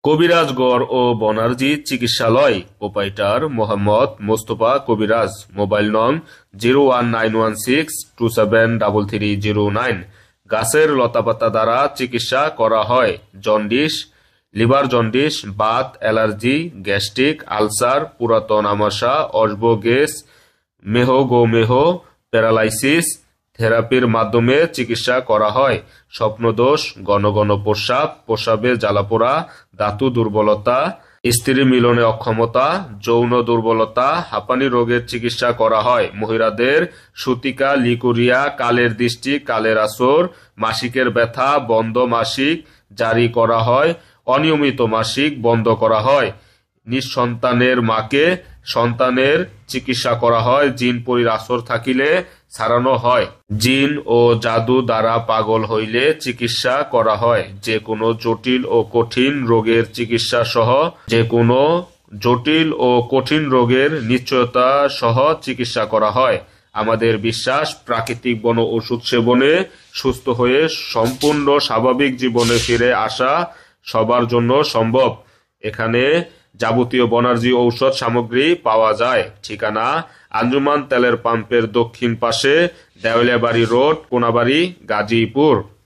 কবিরাজগড় ও বনার্জি চিকিৎসালয়, প্রোপাইটার মোহাম্মদ মোস্তফা কবিরাজ, মোবাইল নং 01916273309। গাছের লতাপাতা দ্বারা চিকিৎসা করা হয় jaundice, liver jaundice, Baat, allergy, gastric, ulcer, পুরাতন আমাশা, অসবগেস, মেহগোমেহ, প্যারালাইসিস। থেরাপির মাধ্যমে চিকিৎসা করা হয় স্বপ্নদোষ, ঘন ঘন প্রস্রাব, প্রস্রাবে জ্বালাপোড়া, ধাতু দুর্বলতা, স্ত্রী মিলনে অক্ষমতা, যৌন দুর্বলতা, হাঁপানি রোগের চিকিৎসা করা হয়। মহিলাদের সূতিকা, লিকুরিয়া, কালের দৃষ্টি, কালের আসর, মাসিকের ব্যথা, বন্ধ মাসিক জারি করা হয়। অনিয়মিত মাসিক বন্ধ করা হয়। নিঃসন্তানের মাকে সন্তানের চিকিৎসা করা হয়। জিন পরীর আসর থাকিলে ছাড়ানো হয়। জিন ও জাদু দ্বারা পাগল হইলে চিকিৎসা করা হয়। যে কোনো জটিল ও কঠিন রোগের চিকিৎসা সহ নিশ্চয়তা সহ চিকিৎসা করা হয়। আমাদের বিশ্বাস, প্রাকৃতিক বন ওষুধ সেবনে সুস্থ হয়ে সম্পূর্ণ স্বাভাবিক জীবনে ফিরে আসা সবার জন্য সম্ভব। এখানে যাবতীয় বনার্জি ঔষধ সামগ্রী পাওয়া যায়। ঠিকানা: আঞ্জুমান তেলের পাম্পের দক্ষিণ পাশে, দেওয়ালিয়াবাড়ি রোড, কোনাবাড়ি, গাজীপুর।